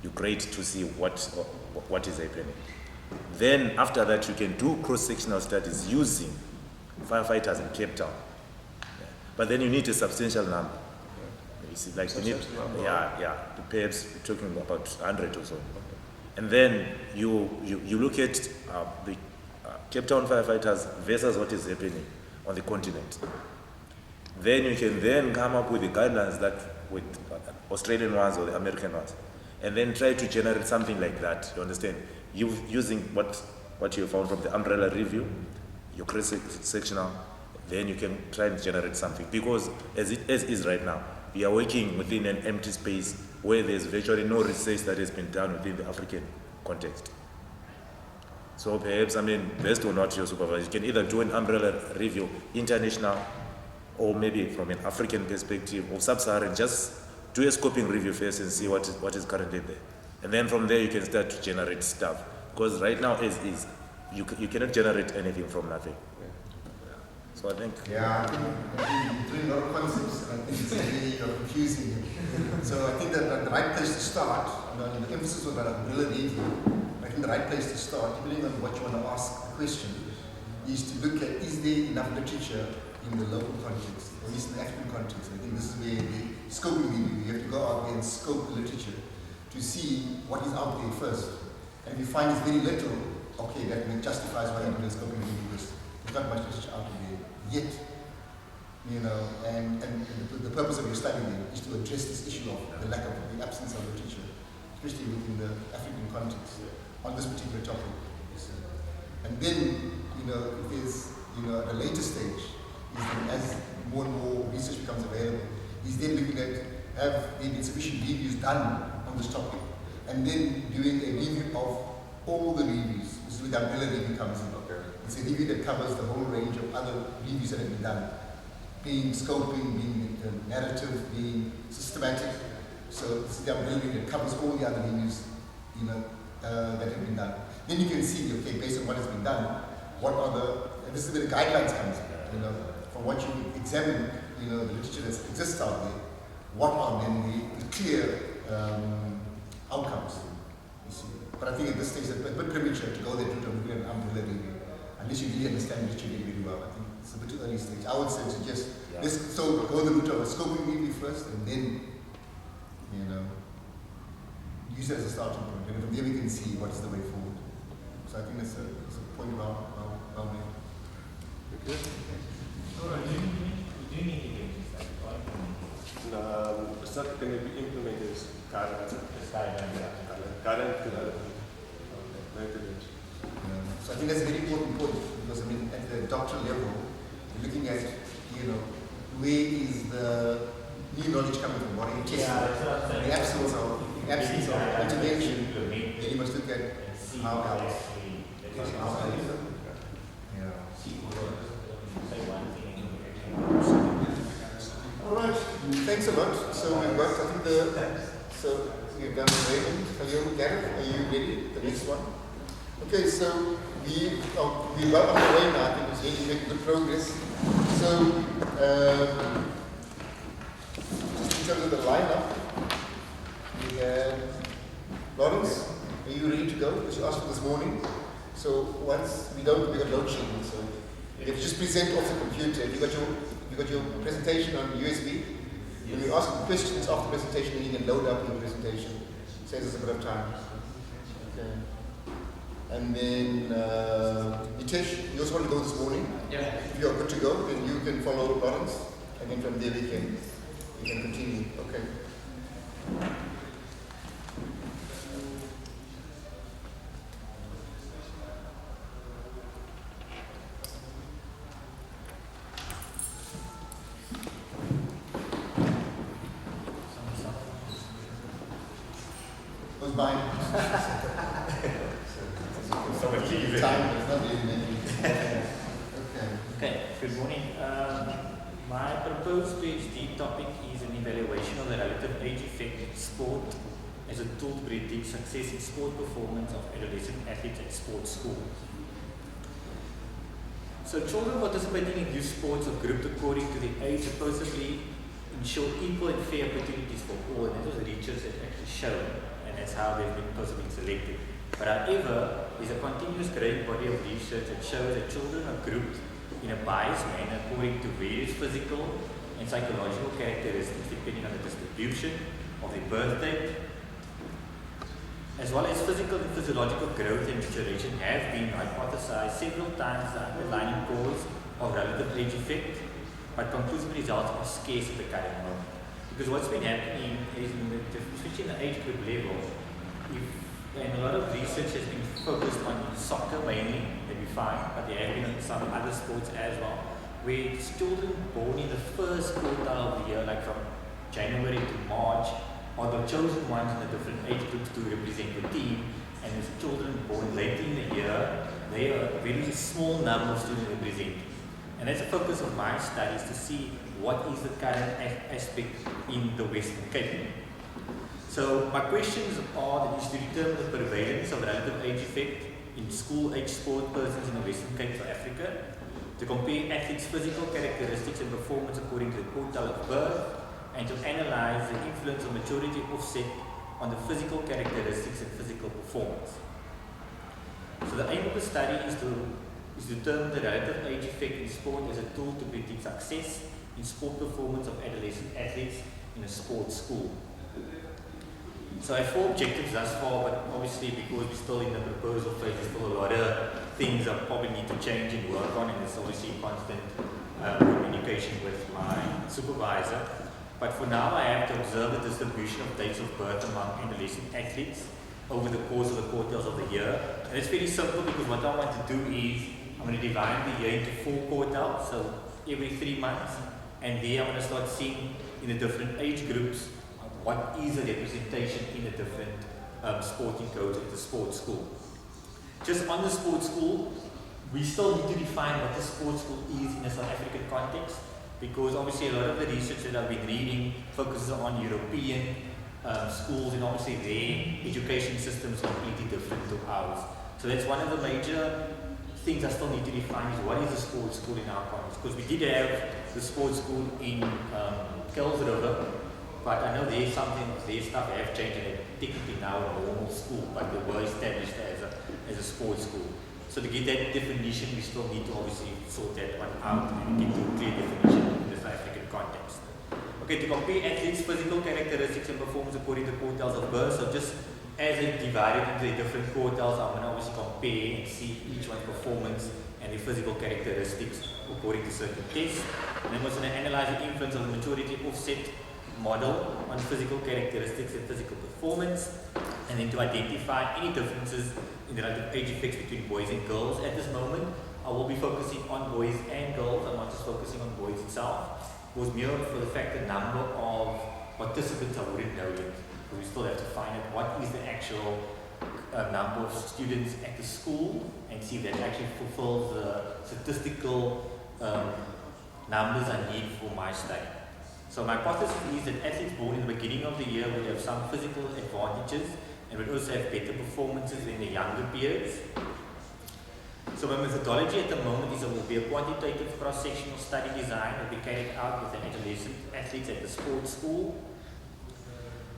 you grade to see what is happening. Then after that, you can do cross-sectional studies using firefighters in Cape Town. Yeah. But then you need a substantial number. You see, like you need, perhaps we're talking about 100 or so. And then you look at the Cape Town firefighters versus what is happening on the continent. Then you can then come up with the guidelines that with Australian ones or the American ones, and then try to generate something like that. You understand? Using what you found from the umbrella review, your cross-sectional, then you can try and generate something. Because as is right now, we are working within an empty space where there's virtually no research that has been done within the African context. So perhaps, based on what your supervisor, you can either do an umbrella review, international, or maybe from an African perspective, or sub-Saharan, just do a scoping review first and see what is currently there. And then from there you can start to generate stuff. Because right now, as is, you cannot generate anything from nothing. So I think... Yeah, I think you're doing a lot of concepts, and I think it's really confusing. So I think that the right place to start, the emphasis on that umbrella review, I think the right place to start, depending on what you want to ask the question, is to look at, is there enough literature in the local context, or at least in the African context. I think this is where the scoping review, you have to go out there and scope the literature to see what is out there first. And if you find it's very little, okay, that justifies why you do a scoping review, because there's not much literature out there yet. And the purpose of your study then is to address this issue of the absence of literature, especially within the African context, on this particular topic. And then, if there's, at a later stage, as more and more research becomes available, is then looking at, have there been sufficient reviews done on this topic, and then doing a review of all the reviews. This is where the umbrella review comes in. It's a review that covers the whole range of other reviews that have been done, being scoping, being narrative, being systematic. So this is the umbrella review that covers all the other reviews, that have been done. Then you can see, okay, based on what has been done, what are and this is where the guidelines comes in. From what you examine, the literature that exists out there, what are then the clear outcomes, you see. But I think at this stage it's a bit premature to go there to do an umbrella review, unless you really understand literature very well. I think it's a bit too early stage. I would say suggest, let's go the route of a scoping review first, and then, use it as a starting point. And from there we can see what is the way forward. So I think that's a point well made. Okay. Do you need to get this stuff? No, it's not going to be implemented as guidelines. Guidelines development. Maintenance. So I think that's a very important point, because at the doctoral level, you're looking at, where is the new knowledge coming from? What are you testing? The absence of intervention, then you must look at how else. All right, thanks a lot. So we've got, I think so we've done Raymond, Khalil, Gareth, are you ready? The next one. Okay, so we're well on the way now. I think it's really making good progress. So just in terms of the lineup, we have Lawrence. Are you ready to go? Because you asked for this morning. So once we got load shedding, so you have to just present off the computer. You got your presentation on USB. When you ask questions after the presentation, then you can load up your presentation. Saves us a bit of time. Okay. And then Nitesh, you also want to go this morning? Yeah. If you are good to go, then you can follow Lawrence, and then from there we can continue. Okay. Who's mine? Time, it's not really many. Okay, good morning. My proposed PhD topic is an evaluation of the relative age effect in sport as a tool to predict success in sport performance of adolescent athletes at sports school. So children participating in youth sports are grouped according to the age, supposedly ensure equal and fair opportunities for all, and that was research that actually showed, and that's how they've been possibly selected. But however, there's a continuous growing body of research that shows that children are grouped in a biased manner according to various physical and psychological characteristics depending on the distribution of their birth date, as well as physical and physiological growth and maturation have been hypothesized several times the underlying cause of relative age effect, but conclusive results are scarce at the current moment. Because what's been happening is, especially in the age group level, and a lot of research has been focused on soccer mainly, that we find, but there have been some other sports as well, where children born in the first quartile of the year, like from January to March, are the chosen ones in the different age groups to represent the team, and the children born later in the year, they are a very small number of students represented. And that's the focus of my studies, to see what is the current aspect in the Western Cape. So my questions are that is to determine the prevalence of relative age effect in school-age sport persons in the Western Cape of Africa, to compare athletes' physical characteristics and performance according to the quartile of birth, and to analyze the influence of maturity offset on the physical characteristics and physical performance. So the aim of the study is to determine the relative age effect in sport as a tool to predict success in sport performance of adolescent athletes in a sports school. So I have 4 objectives thus far, but obviously because we're still in the proposal phase, there's still a lot of things I probably need to change and work on, and there's obviously constant communication with my supervisor. But for now, I have to observe the distribution of dates of birth among adolescent athletes over the course of the quarters of the year. And it's very simple, because what I want to do is I'm going to divide the year into 4 quartiles, so every 3 months, and there I'm going to start seeing in the different age groups what is the representation in the different sporting codes at the sports school. Just on the sports school, we still need to define what the sports school is in a South African context, because obviously a lot of the research that I've been reading focuses on European schools, and obviously their education system is completely different to ours. So that's one of the major things I still need to define, is what is a sports school in our context. Because we did have the sports school in Kells River, but I know their stuff have changed, and they're technically now a normal school, but they were established as a sports school. So to get that definition, we still need to obviously sort that one out and get to a clear definition in the South African context. Okay, to compare athletes' physical characteristics and performance according to quartiles of birth. So just as they divided into the different quartiles, I'm going to obviously compare and see each one's performance and their physical characteristics according to certain tests. And then we're going to analyze the influence of the maturity offset model on physical characteristics and physical performance, and then to identify any differences in the relative age effects between boys and girls. At this moment, I will be focusing on boys and girls. I'm not just focusing on boys itself. It was mere for the fact the number of participants I wouldn't know yet. So we still have to find out what is the actual number of students at the school, and see if that actually fulfills the statistical numbers I need for my study. So my hypothesis is that athletes born in the beginning of the year would have some physical advantages and would also have better performances in the younger periods. So my methodology at the moment is it will be a quantitative cross-sectional study design that will be carried out with the adolescent athletes at the sports school.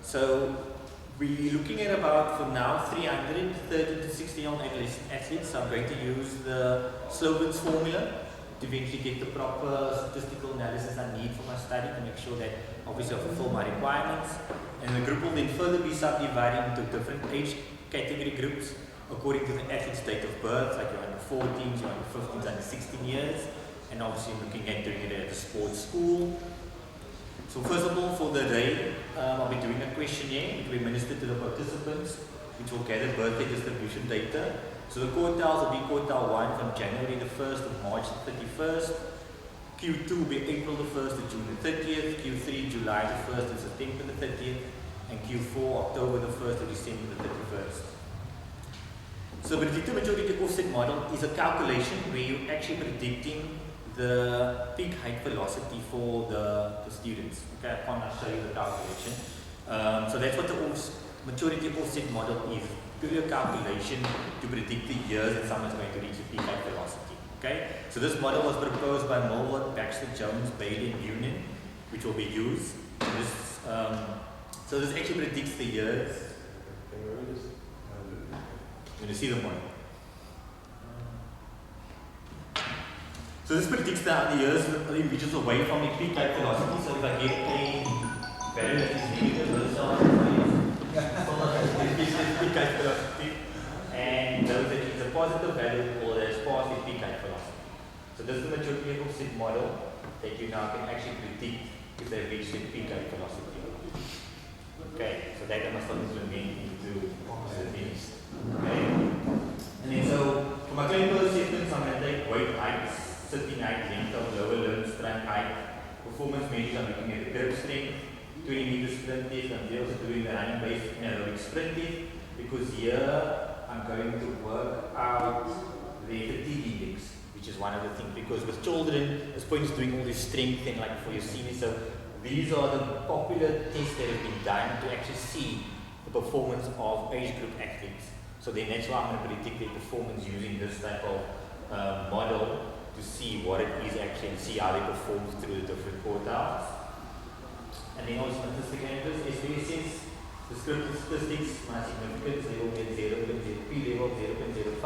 So we're looking at about, for now, 330 to 60-year-old adolescent athletes. So I'm going to use the Sloven's formula to eventually get the proper statistical analysis I need for my study to make sure that obviously I fulfill my requirements. And the group will then further be subdivided into different age category groups according to the athlete's date of birth, like you're under 14s, you're under 15s, under 16 years, and obviously looking at doing it at the sports school. So first of all, for the day, I'll be doing a questionnaire which will be administered to the participants, which will gather birthday distribution data. So the quartiles will be quartile 1 from January the 1st to March the 31st. Q2 will be April the 1st to June the 30th. Q3 July the 1st to September the 30th. And Q4 October the 1st to December the 31st. So the predicted maturity offset model is a calculation where you're actually predicting the peak height velocity for the students. Okay, I can't show you the calculation. So that's what the maturity offset model is. Purely a calculation to predict the years that someone's going to reach the peak height velocity. Okay, so this model was proposed by Mulwood, Baxter, Jones, Bailey, and Union, which will be used. So this actually predicts the years Can you maybe just When you see the model. So this predicts the years of the individuals away from the peak height velocity. So if I get a value that is negative, those are peak height velocity, and those that is a positive value or that's past the peak height velocity. So this is the maturity of the model that you now can actually predict if they reach the peak height velocity. Okay, so that I must not implement into the things. Okay, and then so for my clinical assessments, I'm going to take weight heights, sitting height, length of lower limb, strength height, performance measures. I'm looking at the grip strength, 20 meter sprint test. I'm also doing the running based aerobic sprint test because here I'm going to work out the fatigue index, which is one of the things. Because with children, this point is doing all this strength and like for your seniors. So these are the popular tests that have been done to actually see the performance of age group athletes. So then that's why I'm going to predict their performance using this type of model to see what it is actually and see how they perform through the different quartiles. And then also statistical analysis, SPSS, descriptive statistics, my significance, they will get 0.0, P level 0.05.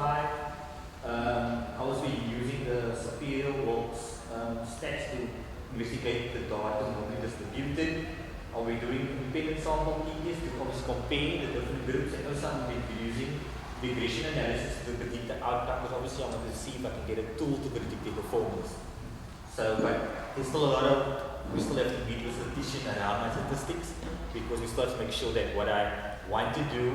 I'll also be using the superior works stats to investigate the data normally distributed. I'll be doing independent sample tests to obviously compare the different groups, and also I'm going to be using regression analysis to predict the outcome, because obviously I'm going to see if I can get a tool to predict the performance. So, but there's still a lot of, we still have to meet with statistician around my statistics, because we still have to make sure that what I want to do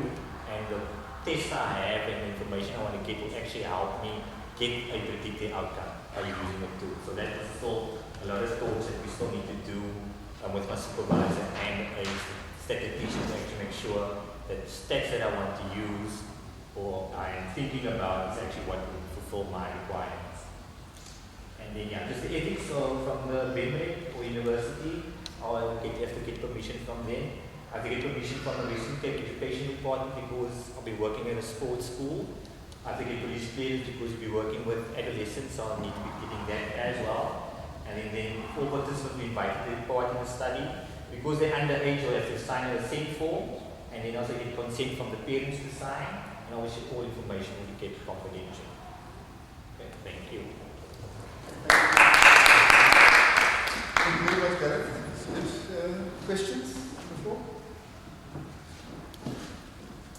and the tests I have and the information I want to get will actually help me get a predicted outcome by using the tool. So that is still a lot of thoughts that we still need to do with my supervisor and a statistician to actually make sure that the stats that I want to use or I am thinking about is actually what will fulfill my requirements. And then yeah, just the ethics from the BEMREC or university, I'll have to get permission from them. I have to get permission from the Western Cape Education Department because I'll be working at a sports school. I have to get police clearance because we'll be working with adolescents, so I'll need to be getting that as well. And then all participants will be invited to take part in the study. Because they're underage, you'll have to sign a consent form, and then also get consent from the parents to sign. And obviously all information will be kept confidential. Okay, thank you. Thank you very much, Gareth. Questions before?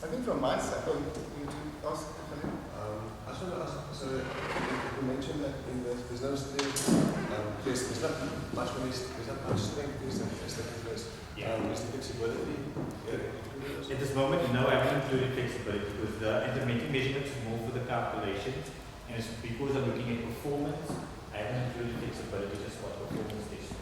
I think from my side, you to ask, I just want to ask, so you mentioned that there's no strength test, there's not much strength test and aesthetic test. Is the flexibility At this moment, no, I haven't included flexibility because the intermittent measurements is more for the calculations, and it's because I'm looking at performance, I haven't included flexibility, just what performance test.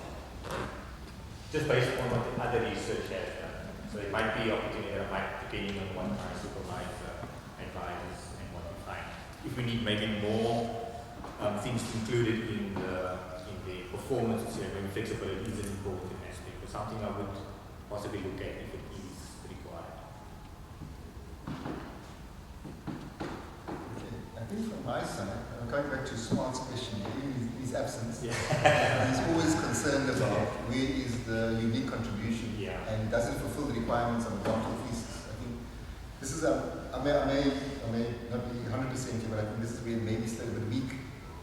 Just based on what the other research has done. So it might be opportunity that I might, depending on what my supervisor advises and what we find. If we need maybe more things included in the performance, maybe flexibility is an important aspect, or something I would possibly look at if it is required. Okay. I think from my side, I'm going back to Smart's question, his absence. Yeah. He's always concerned about where is the unique contribution and doesn't fulfill the requirements of the doctoral thesis. I think this is I may not be 100% here, but I think this is where maybe still a bit weak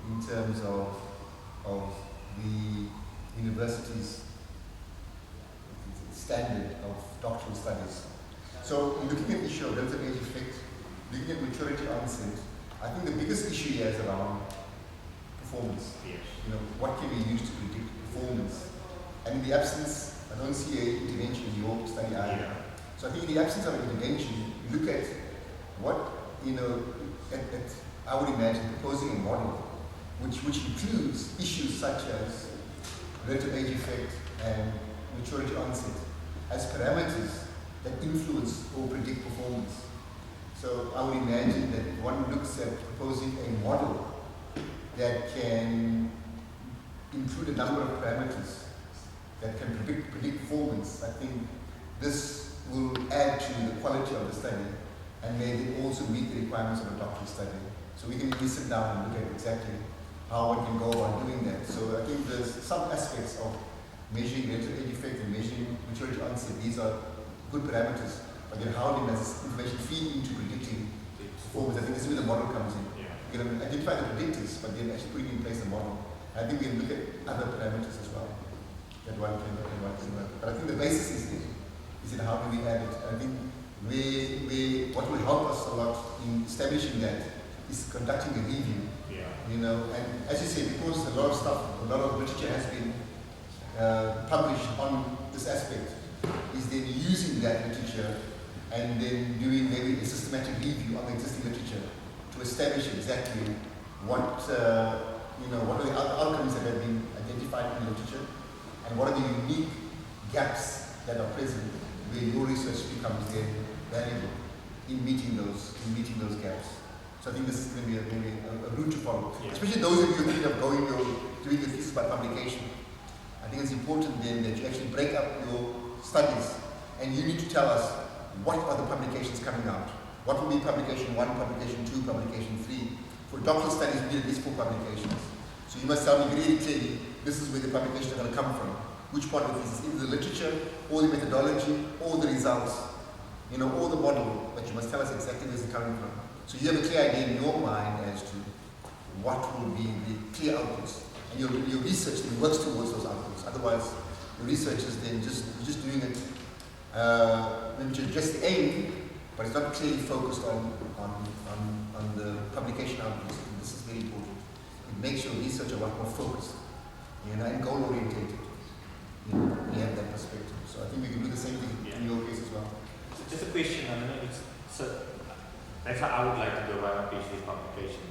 in terms of the university's standard of doctoral studies. So looking at the issue of relative age effect, looking at maturity onset, I think the biggest issue here is around performance. Yes. You know, what can we use to predict performance? And in the absence, I don't see an intervention in your study either. Yeah. So I think in the absence of an intervention, look at what, I would imagine proposing a model which includes issues such as relative age effect and maturity onset as parameters that influence or predict performance. So I would imagine that if one looks at proposing a model that can include a number of parameters that can predict performance, I think this will add to the quality of the study and may then also meet the requirements of a doctoral study. So we can really sit down and look at exactly how one can go about doing that. So I think there's some aspects of measuring relative age effect and measuring maturity onset. These are good parameters. But then how does this information feed into predicting performance? I think this is where the model comes in. Yeah. You can identify the predictors, but then actually putting in place the model. I think we can look at other parameters as well that one can work. But I think the basis is in how do we add it. I think what will help us a lot in establishing that is conducting a review. Yeah. You know, and as you say, because a lot of literature has been published on this aspect, is then using that literature and then doing maybe a systematic review on the existing literature to establish exactly what what are the outcomes that have been identified in the literature, and what are the unique gaps that are present where your research becomes then valuable in meeting those gaps. So I think this is going to be a route to follow. Yeah. Especially those of you who think of doing your thesis by publication. I think it's important then that you actually break up your studies and you need to tell us what are the publications coming out. What will be publication 1, publication 2, publication 3. For doctoral studies, we need at least 4 publications. So you must tell me really clearly, this is where the publications are going to come from. Which part of the thesis, either the literature, or the methodology, or the results, or the model, but you must tell us exactly where it's coming from. So you have a clear idea in your mind as to what will be the clear outputs. And your research then works towards those outputs. Otherwise, your research is then just doing it, maybe to address the aim, but it's not clearly focused on the publication outputs. And this is very important. It makes your research a lot more focused, and goal-orientated. We have that perspective. So I think we can do the same thing in your case as well. So just a question, that's how I would like to go about my PhD publication.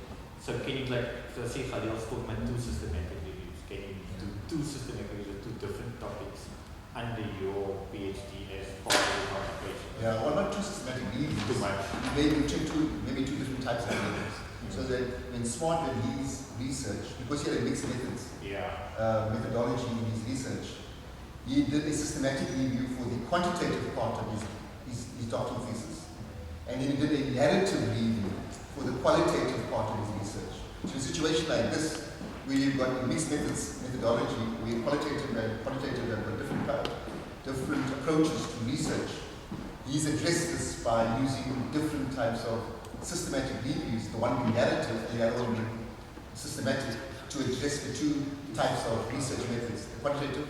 So can you say Khalil's talked about 2 systematic reviews. Can you do 2 systematic reviews of 2 different topics under your PhD as part of the publication? Yeah, well, not 2 systematic reviews. Too much. Maybe two different types of reviews. So that when Smart did his research, because he had a mixed methods methodology in his research, he did a systematic review for the quantitative part of his doctoral thesis. And then he did a narrative review for the qualitative part of his research. So in a situation like this, where you've got a mixed methodology, where qualitative and quantitative have got different approaches to research, he's addressed this by using different types of systematic reviews, the one being narrative and the other one being systematic, to address the 2 types of research methods, the quantitative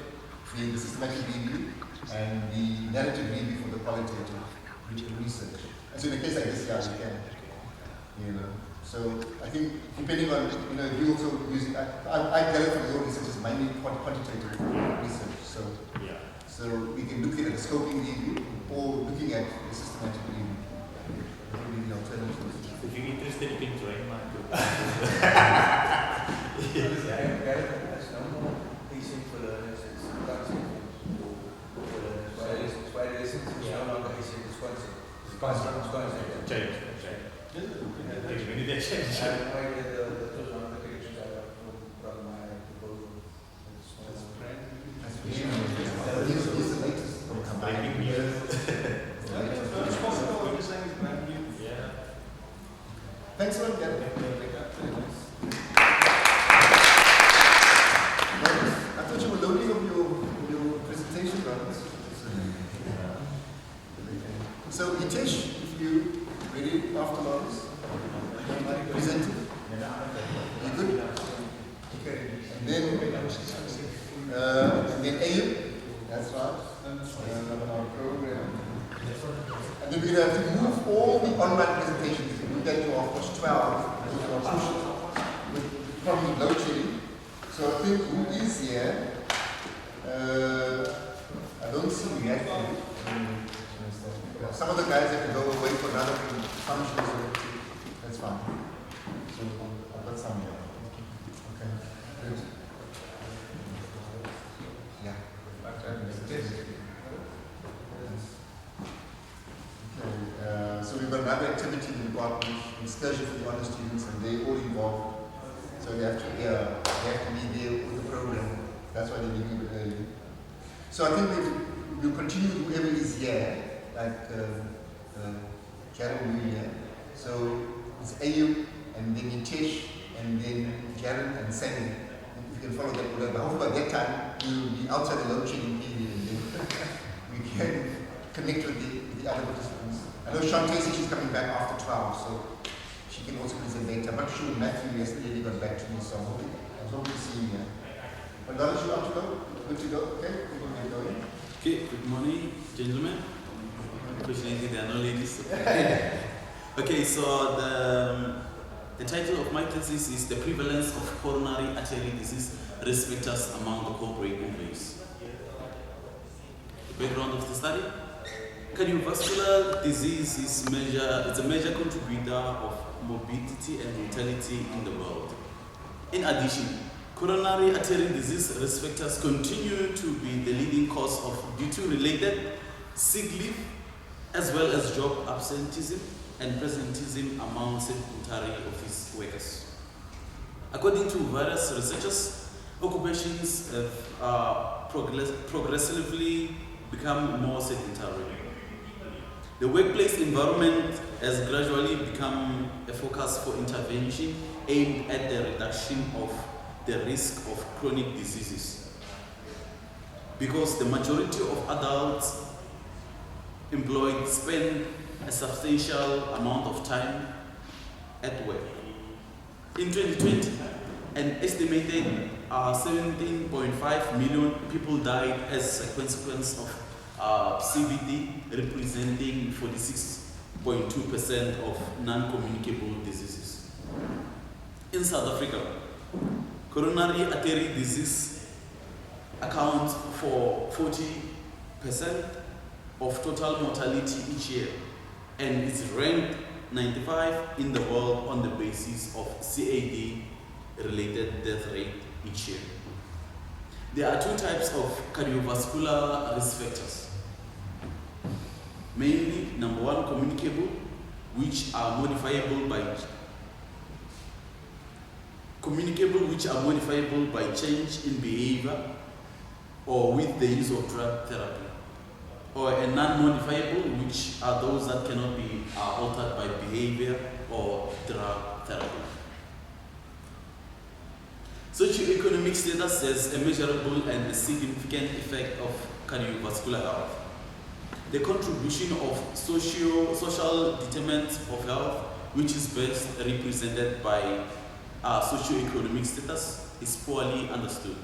being the systematic review and the narrative review for the qualitative research. And so in a case like this, you can, So I think depending on, if you also using, I gather from your research is mainly quantitative research. So we can look at a scoping review or looking at a systematic review. The alternatives. If you're interested, you can join my group. Thanks a lot, Gary. I thought you were loading up your presentation, brothers. So, Hitesh, if you ready after Lawrence, present it. You good? Okay. And then Ayub. That's right. Our program. And then we're going to have to move all the online presentations. We'll get to our first 12 with probably load shedding. So I think who is here? I don't see the yet. Some of the guys have to go away for another function, so that's fine. So I've got some here. Okay. Good. Yeah. Okay, so we've got another activity in the department, excursion for the honor students, and they're all involved. So they have to be there with the program. That's why they're leaving a bit early. So I think we'll continue with whoever is here, like Jared will be here. So it's Ayub, and then Nitesh, and then Jared and Sammy. If you can follow that order. But hopefully by that time, we'll be outside the load shedding period, and then we can connect with the the other participants. I know Shantae said she's coming back after 12, so she can also present later. I'm not sure Matthew yesterday he got back to me, so I was hoping to see him here. But Donald, you have to go? Good to go? Okay, we can get going. Okay, good morning, gentlemen. Unfortunately, there are no ladies. Okay, so the title of my thesis is The Prevalence of Coronary Artery Disease Risk Factors Among the Corporate Employees. The background of the study. Cardiovascular disease is it's a major contributor of morbidity and mortality in the world. In addition, coronary artery disease risk factors continue to be the leading cause of duty-related sick leave, as well as job absenteeism and presenteeism among sedentary office workers. According to various researchers, occupations have progressively become more sedentary. The workplace environment has gradually become a focus for intervention aimed at the reduction of the risk of chronic diseases, because the majority of adults employed spend a substantial amount of time at work. In 2020, an estimated 17.5 million people died as a consequence of CVD, representing 46.2% of non-communicable diseases. In South Africa, coronary artery disease accounts for 40% of total mortality each year and is ranked 95 in the world on the basis of CAD-related death rate each year. There are two types of cardiovascular risk factors. Mainly, number one, communicable, which are modifiable by change in behavior or with the use of drug therapy, or a non-modifiable, which are those that cannot be altered by behavior or drug therapy. Socioeconomic status has a measurable and a significant effect of cardiovascular health. The contribution of social determinants of health, which is best represented by socioeconomic status, is poorly understood.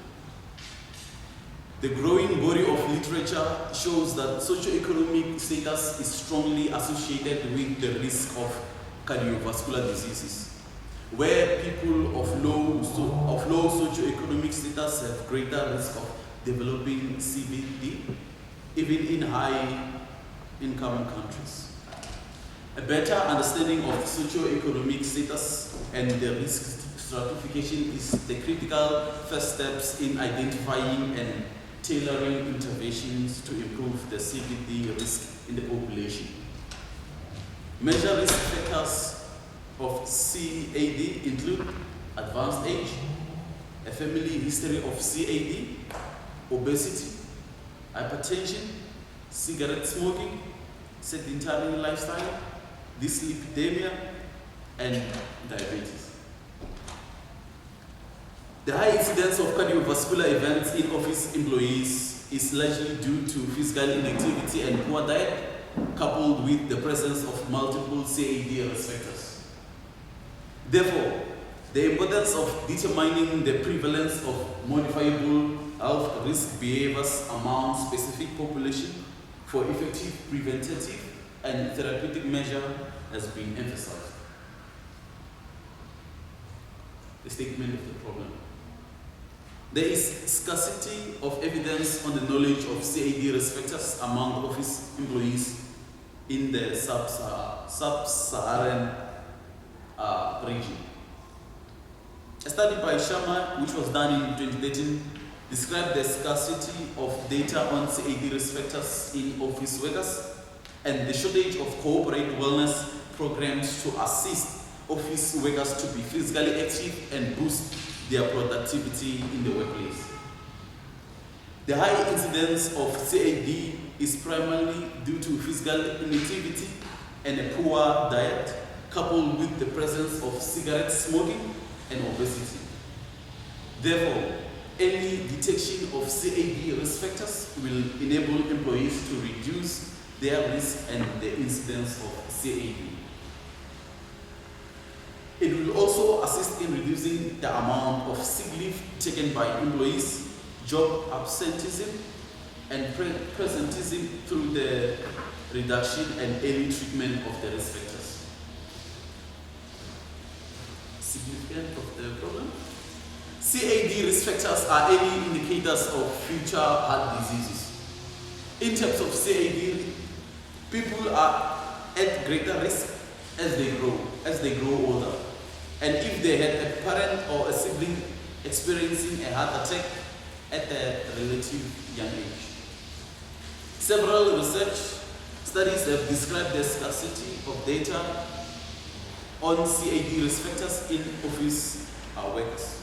The growing body of literature shows that socioeconomic status is strongly associated with the risk of cardiovascular diseases, where people of low socioeconomic status have greater risk of developing CVD, even in high-income countries. A better understanding of socioeconomic status and the risk stratification is the critical first steps in identifying and tailoring interventions to improve the CVD risk in the population. Major risk factors of CAD include advanced age, a family history of CAD, obesity, hypertension, cigarette smoking, sedentary lifestyle, dyslipidemia, and diabetes. The high incidence of cardiovascular events in office employees is largely due to physical inactivity and poor diet, coupled with the presence of multiple CAD risk factors. Therefore, the importance of determining the prevalence of modifiable health risk behaviors among specific population for effective preventative and therapeutic measure has been emphasized. The statement of the problem. There is scarcity of evidence on the knowledge of CAD risk factors among office employees in the sub-Saharan region. A study by Sharma, which was done in 2013, described the scarcity of data on CAD risk factors in office workers and the shortage of corporate wellness programs to assist office workers to be physically active and boost their productivity in the workplace. The high incidence of CAD is primarily due to physical inactivity and a poor diet, coupled with the presence of cigarette smoking and obesity. Therefore, early detection of CAD risk factors will enable employees to reduce their risk and the incidence of CAD. It will also assist in reducing the amount of sick leave taken by employees, job absenteeism, and presenteeism through the reduction and early treatment of the risk factors. Significance of the problem? CAD risk factors are early indicators of future heart diseases. In terms of CAD, people are at greater risk as they grow older. And if they had a parent or a sibling experiencing a heart attack at a relative young age. Several research studies have described the scarcity of data on CAD risk factors in office workers.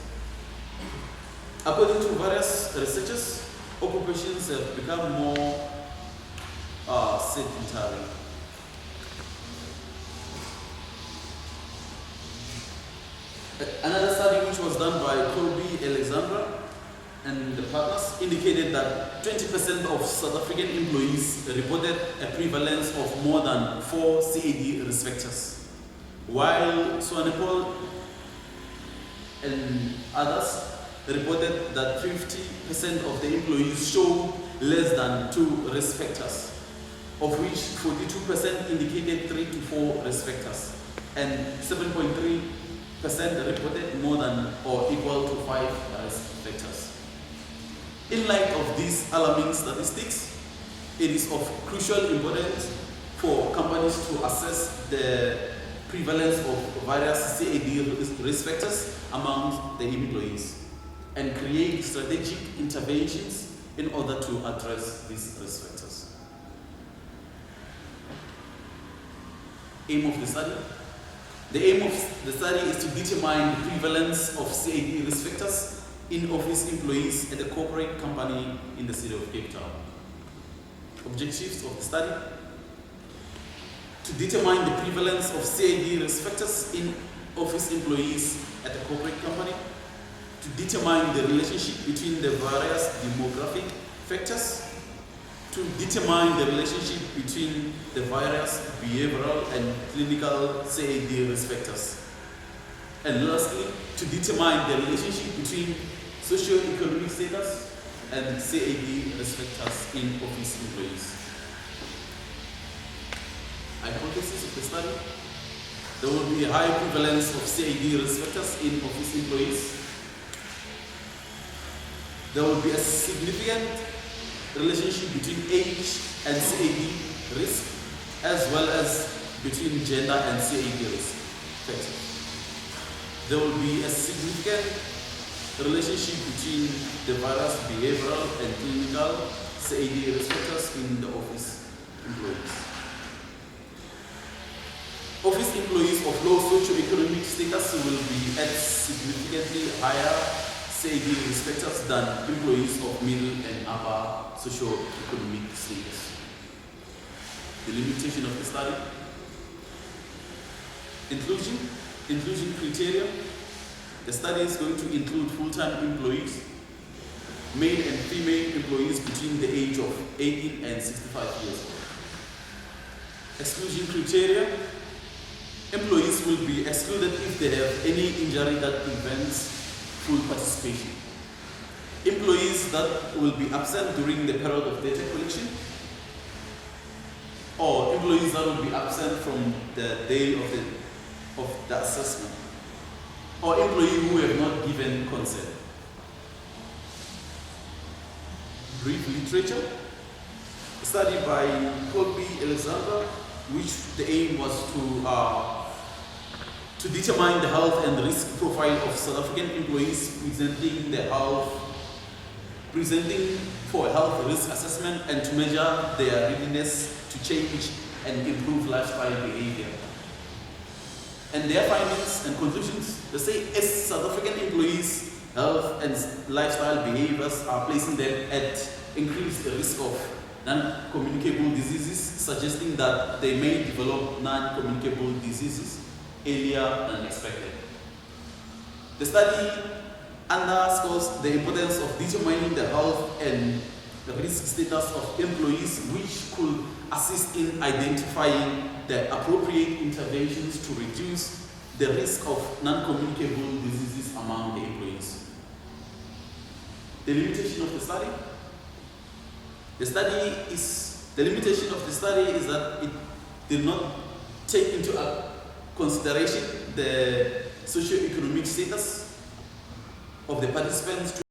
According to various researchers, occupations have become more sedentary. Another study which was done by Colby Alexandra and the partners indicated that 20% of South African employees reported a prevalence of more than 4 CAD risk factors, while Swanepoel and others reported that 50% of the employees showed less than 2 risk factors, of which 42% indicated 3 to 4 risk factors, and 7.3% reported more than or equal to 5 risk factors. In light of these alarming statistics, it is of crucial importance for companies to assess the prevalence of various CAD risk factors among the employees and create strategic interventions in order to address these risk factors. Aim of the study? The aim of the study is to determine the prevalence of CAD risk factors in office employees at a corporate company in the city of Cape Town. Objectives of the study: to determine the prevalence of CAD risk factors in office employees at a corporate company, to determine the relationship between the various demographic factors, to determine the relationship between the various behavioral and clinical CAD risk factors, and lastly, to determine the relationship between socio-economic status and CAD risk factors in office employees. Hypothesis of the study: there will be a high prevalence of CAD risk factors in office employees. There will be a significant relationship between age and CAD risk, as well as between gender and CAD risk factors. There will be a significant relationship between the various behavioral and clinical CAD risk factors in the office employees. Office employees of low socio-economic status will be at significantly higher CAD risk factors than employees of middle and upper socio-economic status. The limitation of the study: inclusion criteria. The study is going to include full-time employees, male and female employees between the age of 18 and 65 years old. Exclusion criteria: employees will be excluded if they have any injury that prevents full participation. Employees that will be absent during the period of data collection, or employees that will be absent from the day of the assessment, or employees who have not given consent. Brief literature. A study by Colby Alexander, which the aim was to determine the health and risk profile of South African employees presenting for a health risk assessment and to measure their readiness to change and improve lifestyle behavior. And their findings and conclusions: they say as South African employees' health and lifestyle behaviors are placing them at increased risk of non-communicable diseases, suggesting that they may develop non-communicable diseases earlier than expected. The study underscores the importance of determining the health and the risk status of employees, which could assist in identifying the appropriate interventions to reduce the risk of non-communicable diseases among the employees. The limitation of the study. The limitation of the study is that it did not take into consideration the socio-economic status of the participants to